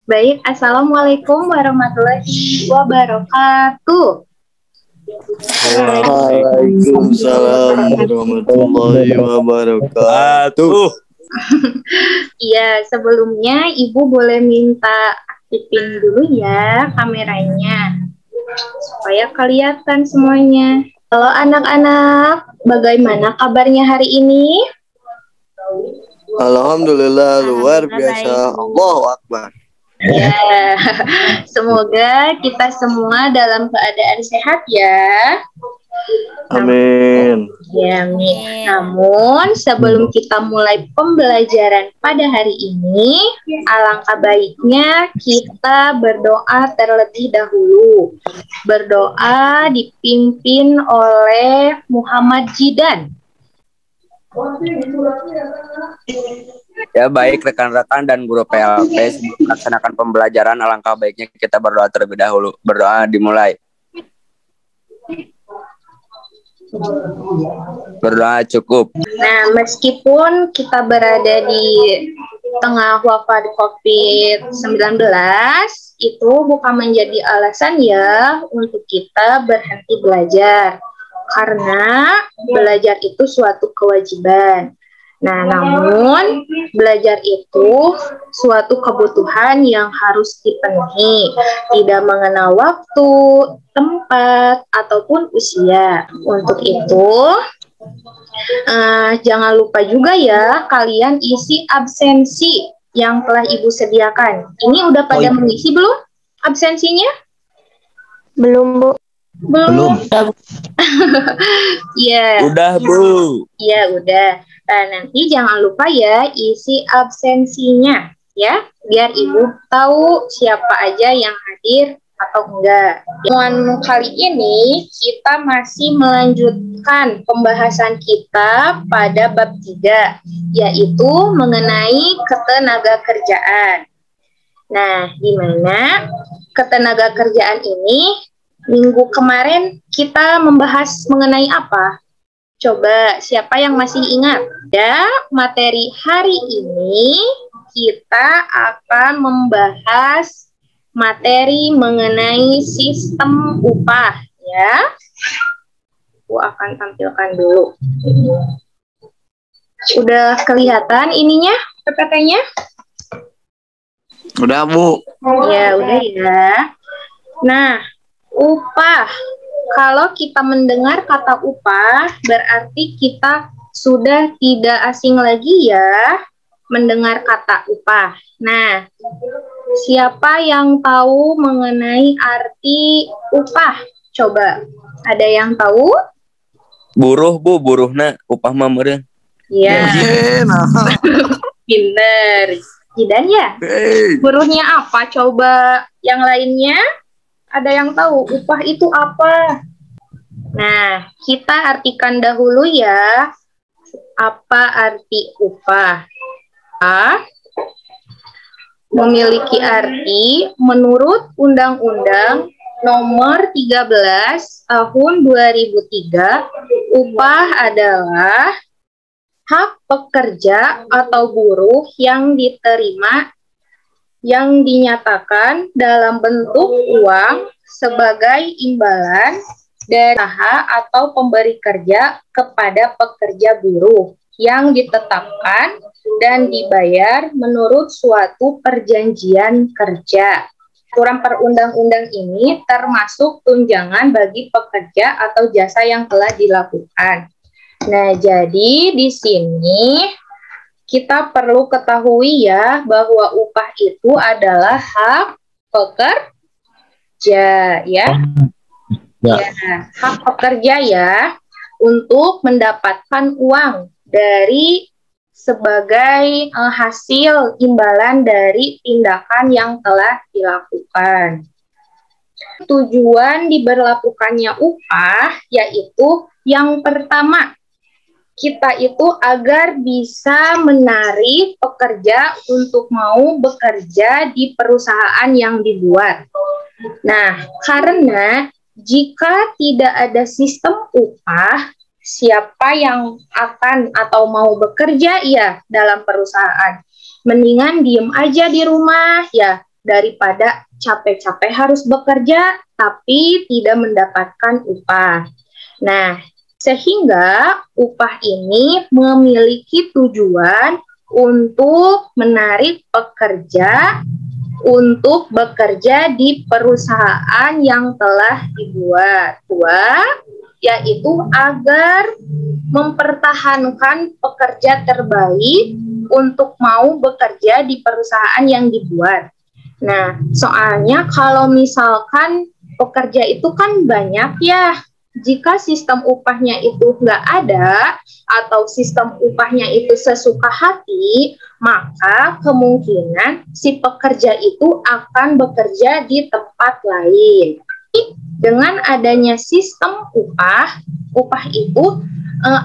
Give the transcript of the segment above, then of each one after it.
Baik, Assalamualaikum warahmatullahi wabarakatuh. Waalaikumsalam warahmatullahi wabarakatuh. Iya, sebelumnya Ibu boleh minta aktifin dulu ya kameranya supaya kelihatan semuanya. Halo anak-anak, bagaimana kabarnya hari ini? Alhamdulillah luar biasa. Allahu Akbar. Ya, semoga kita semua dalam keadaan sehat ya. Amin. Ya, amin. Namun sebelum kita mulai pembelajaran pada hari ini, alangkah baiknya kita berdoa terlebih dahulu. Berdoa dipimpin oleh Muhammad Jidan. Ya baik rekan-rekan dan guru PLP, sebelum melaksanakan pembelajaran alangkah baiknya kita berdoa terlebih dahulu. Berdoa dimulai. Berdoa cukup. Nah, meskipun kita berada di tengah wabah COVID-19, itu bukan menjadi alasan ya untuk kita berhenti belajar. Karena belajar itu suatu kewajiban. Nah, namun belajar itu suatu kebutuhan yang harus dipenuhi, tidak mengenal waktu, tempat, ataupun usia. Untuk itu, jangan lupa juga ya, kalian isi absensi yang telah Ibu sediakan. Ini udah pada mengisi belum absensinya? Belum, Bu. Belum. Ya. Udah, Bu. Ya, udah. Nah, nanti jangan lupa ya isi absensinya ya, biar Ibu tahu siapa aja yang hadir atau enggak. Pertemuan kali ini kita masih melanjutkan pembahasan kita pada bab 3, yaitu mengenai ketenagakerjaan. Nah, di mana ketenagakerjaan ini minggu kemarin kita membahas mengenai apa? Coba siapa yang masih ingat? Ya, materi hari ini kita akan membahas materi mengenai sistem upah ya. Aku akan tampilkan dulu. Udah kelihatan ininya, PPT-nya? Udah, Bu. Ya, udah ya. Nah, upah. Kalau kita mendengar kata upah, berarti kita sudah tidak asing lagi ya mendengar kata upah. Nah, siapa yang tahu mengenai arti upah? Coba, ada yang tahu? Buruh, Bu, buruhna upah mah meureun. Iya. Pinter. Jidan ya? Buruhnya apa? Coba yang lainnya? Ada yang tahu upah itu apa? Nah, kita artikan dahulu ya. Apa arti upah? Memiliki arti menurut Undang-Undang Nomor 13 Tahun 2003, upah adalah hak pekerja atau buruh yang diterima yang dinyatakan dalam bentuk uang sebagai imbalan dari usaha atau pemberi kerja kepada pekerja buruh yang ditetapkan dan dibayar menurut suatu perjanjian kerja. Aturan perundang-undang ini termasuk tunjangan bagi pekerja atau jasa yang telah dilakukan. Nah, jadi di sini kita perlu ketahui ya bahwa upah itu adalah hak pekerja ya. Ya, hak pekerja ya untuk mendapatkan uang dari sebagai hasil imbalan dari tindakan yang telah dilakukan. Tujuan diberlakukannya upah yaitu yang pertama, kita itu agar bisa menarik pekerja untuk mau bekerja di perusahaan yang dibuat. Nah, karena jika tidak ada sistem upah, siapa yang akan atau mau bekerja ya dalam perusahaan? Mendingan diem aja di rumah ya, daripada capek-capek harus bekerja tapi tidak mendapatkan upah. Nah, sehingga upah ini memiliki tujuan untuk menarik pekerja untuk bekerja di perusahaan yang telah dibuat. Yaitu agar mempertahankan pekerja terbaik untuk mau bekerja di perusahaan yang dibuat. Nah, soalnya kalau misalkan pekerja itu kan banyak ya, jika sistem upahnya itu nggak ada atau sistem upahnya itu sesuka hati, maka kemungkinan si pekerja itu akan bekerja di tempat lain. Dengan adanya sistem upah itu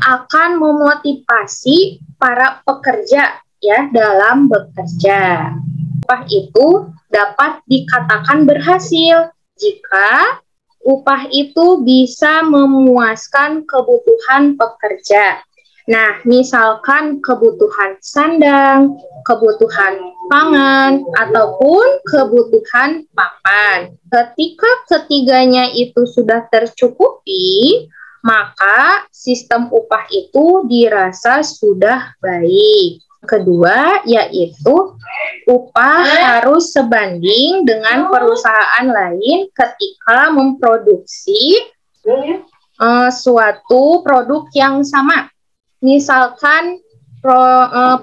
akan memotivasi para pekerja ya dalam bekerja. Upah itu dapat dikatakan berhasil jika upah itu bisa memuaskan kebutuhan pekerja. Nah, misalkan kebutuhan sandang, kebutuhan pangan, ataupun kebutuhan papan. Ketika ketiganya itu sudah tercukupi, maka sistem upah itu dirasa sudah baik. Kedua, yaitu upah harus sebanding dengan perusahaan lain ketika memproduksi suatu produk yang sama. Misalkan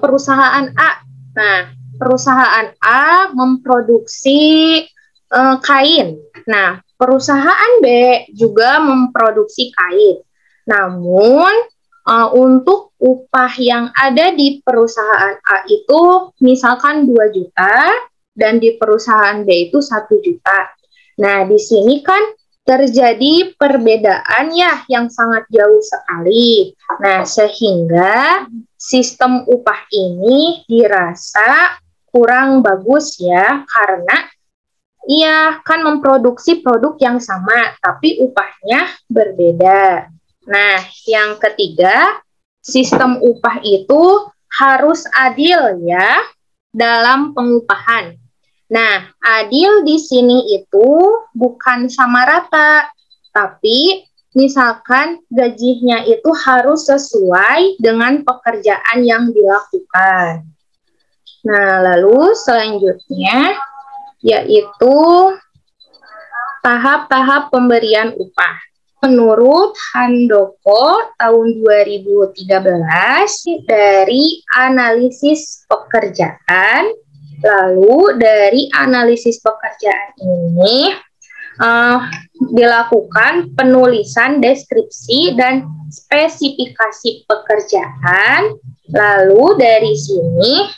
perusahaan A. Nah, perusahaan A memproduksi kain. Nah, perusahaan B juga memproduksi kain. Namun, untuk upah yang ada di perusahaan A itu misalkan 2 juta dan di perusahaan B itu 1 juta. Nah, di sini kan terjadi perbedaan ya yang sangat jauh sekali. Nah, sehingga sistem upah ini dirasa kurang bagus ya, karena ia kan memproduksi produk yang sama, tapi upahnya berbeda. Nah, yang ketiga, sistem upah itu harus adil ya dalam pengupahan. Nah, adil di sini itu bukan sama rata, tapi misalkan gajinya itu harus sesuai dengan pekerjaan yang dilakukan. Nah, lalu selanjutnya yaitu tahap-tahap pemberian upah. Menurut Handoko tahun 2013 dari analisis pekerjaan, lalu dari analisis pekerjaan ini dilakukan penulisan deskripsi dan spesifikasi pekerjaan, lalu dari sini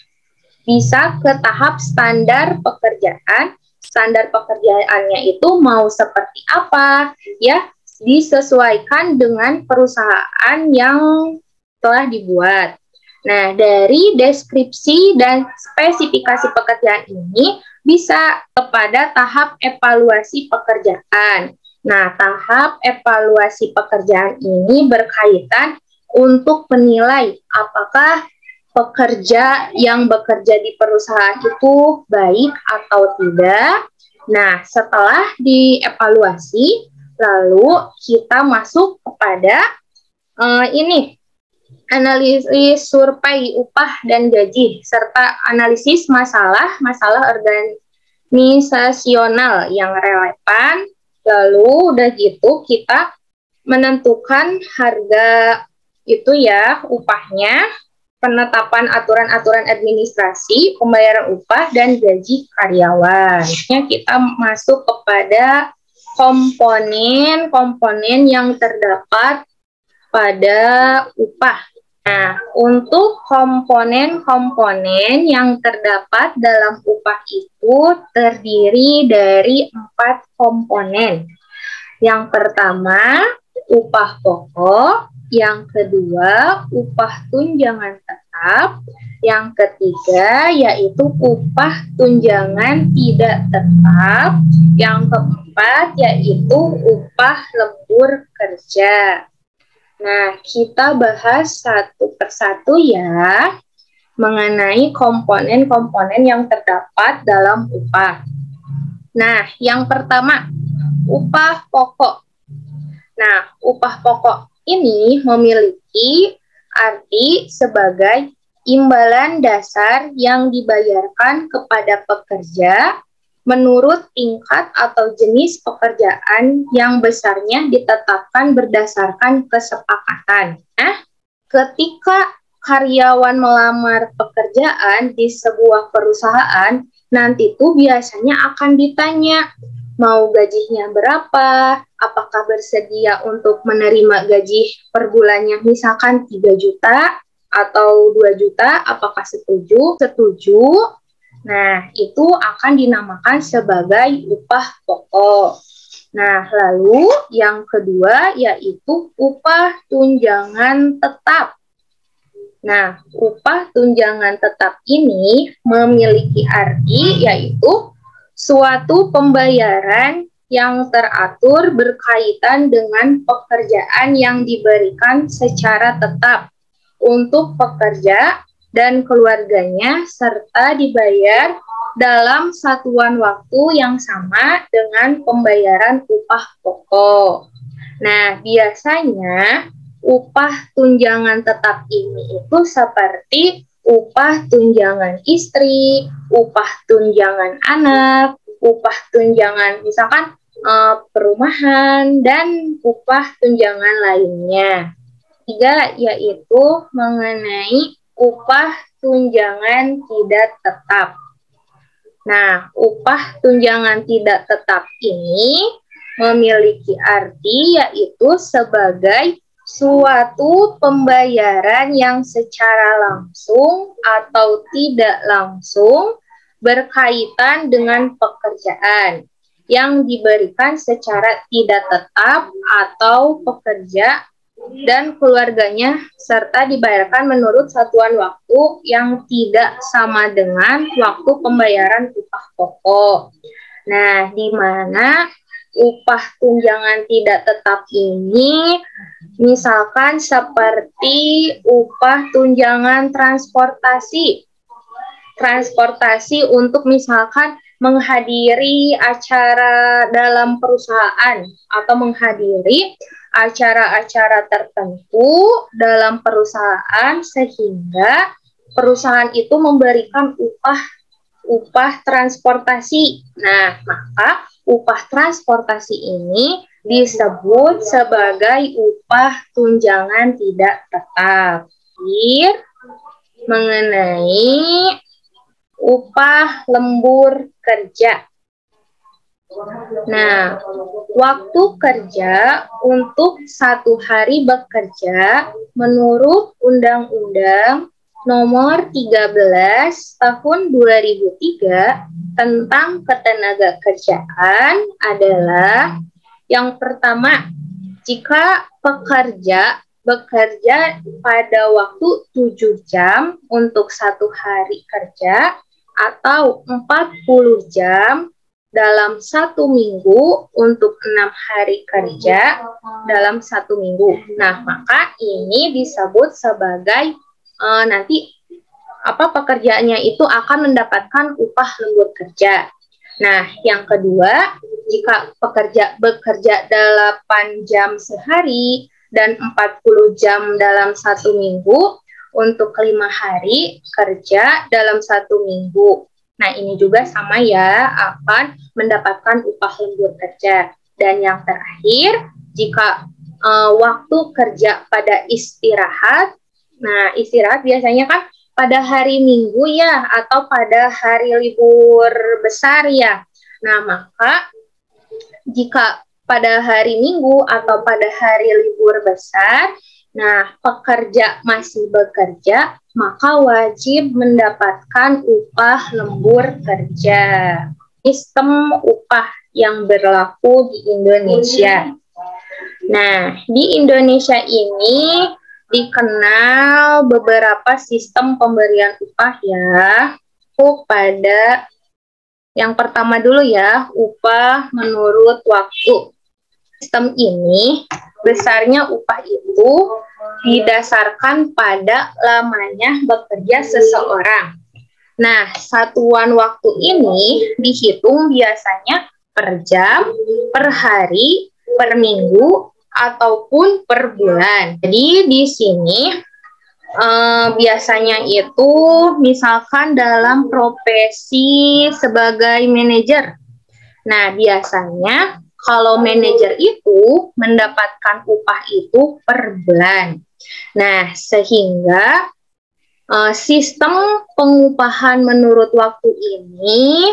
bisa ke tahap standar pekerjaan. Standar pekerjaannya itu mau seperti apa ya, disesuaikan dengan perusahaan yang telah dibuat. Nah, dari deskripsi dan spesifikasi pekerjaan ini bisa kepada tahap evaluasi pekerjaan. Nah, tahap evaluasi pekerjaan ini berkaitan untuk menilai apakah pekerja yang bekerja di perusahaan itu baik atau tidak. Nah, setelah dievaluasi, lalu kita masuk kepada analisis survei upah dan gaji, serta analisis masalah organisasional yang relevan. Lalu udah gitu kita menentukan harga itu ya, upahnya, penetapan aturan-aturan administrasi, pembayaran upah, dan gaji karyawan. Kita masuk kepada komponen-komponen yang terdapat pada upah. Nah, untuk komponen-komponen yang terdapat dalam upah itu terdiri dari 4 komponen. Yang pertama, upah pokok. Yang kedua, upah tunjangan tetap. Yang ketiga, yaitu upah tunjangan tidak tetap. Yang keempat, yaitu upah lembur kerja. Nah, kita bahas satu persatu ya. mengenai komponen-komponen yang terdapat dalam upah. Nah, yang pertama, upah pokok. Nah, upah pokok ini memiliki arti sebagai imbalan dasar yang dibayarkan kepada pekerja menurut tingkat atau jenis pekerjaan yang besarnya ditetapkan berdasarkan kesepakatan. Nah, ketika karyawan melamar pekerjaan di sebuah perusahaan, nanti tuh biasanya akan ditanya, mau gajinya berapa, apakah bersedia untuk menerima gaji per bulannya misalkan 3 juta atau 2 juta, apakah setuju? Setuju. Nah, itu akan dinamakan sebagai upah pokok. Nah, lalu yang kedua yaitu upah tunjangan tetap. Nah, upah tunjangan tetap ini memiliki arti yaitu suatu pembayaran yang teratur berkaitan dengan pekerjaan yang diberikan secara tetap untuk pekerja dan keluarganya serta dibayar dalam satuan waktu yang sama dengan pembayaran upah pokok. Nah, biasanya upah tunjangan tetap ini itu seperti upah tunjangan istri, upah tunjangan anak, upah tunjangan misalkan perumahan, dan upah tunjangan lainnya. Tiga, yaitu mengenai upah tunjangan tidak tetap. Nah, upah tunjangan tidak tetap ini memiliki arti yaitu sebagai suatu pembayaran yang secara langsung atau tidak langsung berkaitan dengan pekerjaan yang diberikan secara tidak tetap atau pekerja dan keluarganya serta dibayarkan menurut satuan waktu yang tidak sama dengan waktu pembayaran upah pokok. Nah, di mana upah tunjangan tidak tetap ini misalkan seperti upah tunjangan transportasi. Transportasi untuk misalkan menghadiri acara dalam perusahaan atau menghadiri acara-acara tertentu dalam perusahaan sehingga perusahaan itu memberikan upah transportasi. Nah, maka upah transportasi ini disebut sebagai upah tunjangan tidak tetap. Mengenai upah lembur kerja. Nah, waktu kerja untuk 1 hari bekerja menurut Undang-Undang Nomor 13 Tahun 2003 tentang Ketenagakerjaan adalah yang pertama, jika pekerja bekerja pada waktu 7 jam untuk 1 hari kerja atau 40 jam dalam 1 minggu untuk 6 hari kerja dalam 1 minggu. Nah, maka ini disebut sebagai nanti pekerjaannya itu akan mendapatkan upah lembur kerja. Nah, yang kedua, jika pekerja bekerja 8 jam sehari dan 40 jam dalam 1 minggu untuk 5 hari kerja dalam 1 minggu. Nah, ini juga sama ya, akan mendapatkan upah lembur kerja. Dan yang terakhir, jika waktu kerja pada istirahat, nah istirahat biasanya kan pada hari Minggu ya, atau pada hari libur besar ya. Nah, maka jika pada hari Minggu atau pada hari libur besar, nah pekerja masih bekerja, maka wajib mendapatkan upah lembur kerja. Sistem upah yang berlaku di Indonesia. Nah, di Indonesia ini dikenal beberapa sistem pemberian upah ya. Pada yang pertama dulu ya, upah menurut waktu. Sistem ini besarnya upah itu didasarkan pada lamanya bekerja seseorang. Nah, satuan waktu ini dihitung biasanya per jam, per hari, per minggu, ataupun per bulan. Jadi di sini biasanya itu misalkan dalam profesi sebagai manajer. Nah, biasanya kalau manajer itu mendapatkan upah itu per bulan. Nah, sehingga sistem pengupahan menurut waktu ini,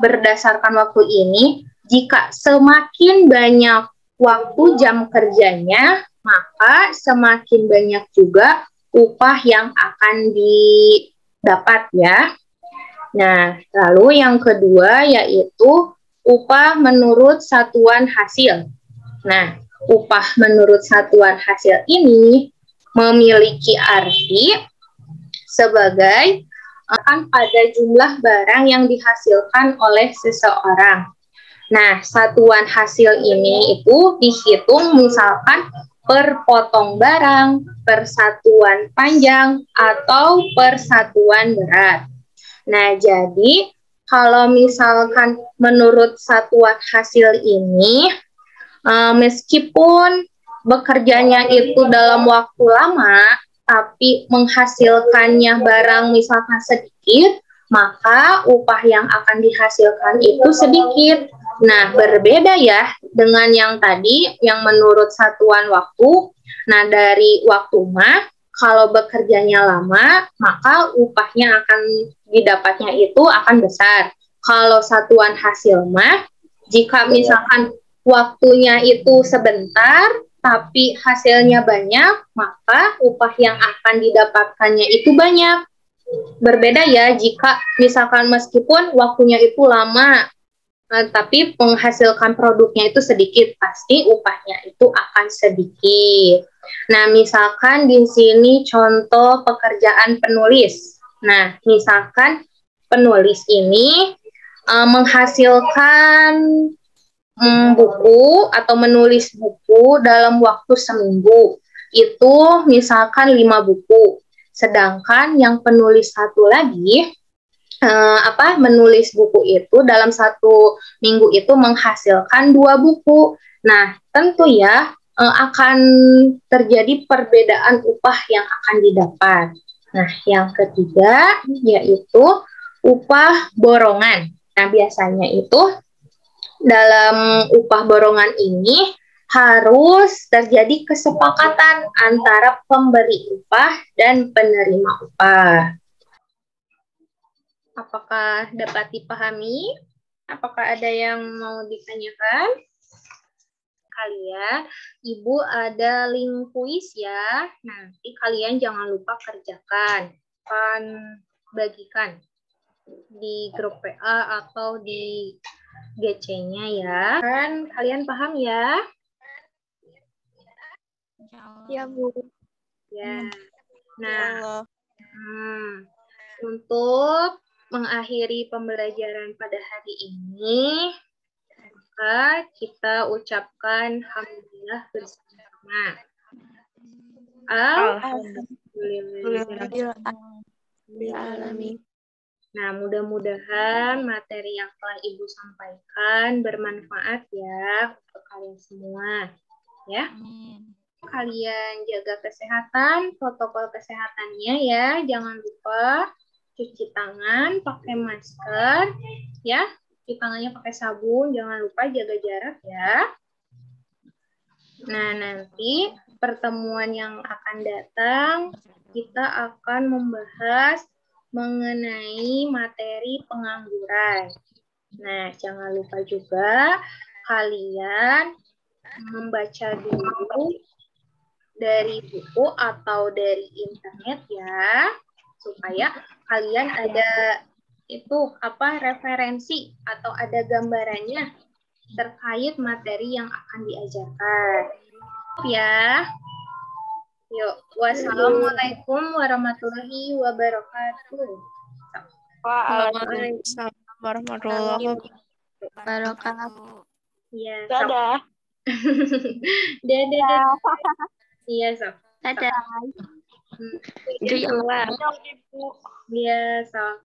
berdasarkan waktu ini, jika semakin banyak waktu jam kerjanya, maka semakin banyak juga upah yang akan didapat ya. Nah, lalu yang kedua yaitu upah menurut satuan hasil. Nah, upah menurut satuan hasil ini memiliki arti sebagai akan pada jumlah barang yang dihasilkan oleh seseorang. Nah, satuan hasil ini itu dihitung misalkan per potong barang, per satuan panjang, atau per satuan berat. Nah, jadi kalau misalkan menurut satuan hasil ini, meskipun bekerjanya itu dalam waktu lama, tapi menghasilkannya barang misalkan sedikit, maka upah yang akan dihasilkan itu sedikit. Nah, berbeda ya dengan yang tadi, yang menurut satuan waktu. Nah, dari waktu mah, kalau bekerjanya lama, maka upahnya akan didapatnya itu akan besar. Kalau satuan hasil mah, jika misalkan waktunya itu sebentar, tapi hasilnya banyak, maka upah yang akan didapatkannya itu banyak. Berbeda ya jika misalkan meskipun waktunya itu lama, tapi menghasilkan produknya itu sedikit, pasti upahnya itu akan sedikit. Nah, misalkan di sini contoh pekerjaan penulis. Nah, misalkan penulis ini menghasilkan buku atau menulis buku dalam waktu seminggu itu misalkan 5 buku, sedangkan yang penulis satu lagi menulis buku itu dalam 1 minggu itu menghasilkan 2 buku. Nah, tentu ya akan terjadi perbedaan upah yang akan didapat. Nah, yang ketiga yaitu upah borongan. Nah, biasanya itu dalam upah borongan ini harus terjadi kesepakatan antara pemberi upah dan penerima upah. Apakah dapat dipahami? Apakah ada yang mau ditanyakan? Kalian, Ibu ada link kuis ya. Nanti kalian jangan lupa kerjakan. Akan bagikan di grup WA atau di GC-nya ya. Kan kalian paham ya? Ya, Bu. Ya. Nah, untuk mengakhiri pembelajaran pada hari ini, maka kita ucapkan alhamdulillah bersama. Alhamdulillah. Nah, mudah-mudahan materi yang telah Ibu sampaikan bermanfaat ya untuk kalian semua. Ya. Kalian jaga kesehatan, protokol kesehatannya ya. Jangan lupa cuci tangan, pakai masker, ya. Cuci tangannya pakai sabun, jangan lupa jaga jarak ya. Nah, nanti pertemuan yang akan datang, kita akan membahas mengenai materi pengangguran. Nah, jangan lupa juga kalian membaca dulu dari buku atau dari internet ya, supaya kalian ada referensi atau ada gambarannya terkait materi yang akan diajarkan. Ya. Yuk, wassalamualaikum warahmatullahi wabarakatuh. Waalaikumsalam warahmatullahi wabarakatuh. Ya, Dadah. Dadah. Iya, Sof. Dadah. Itu yang luar. Iya, Sof.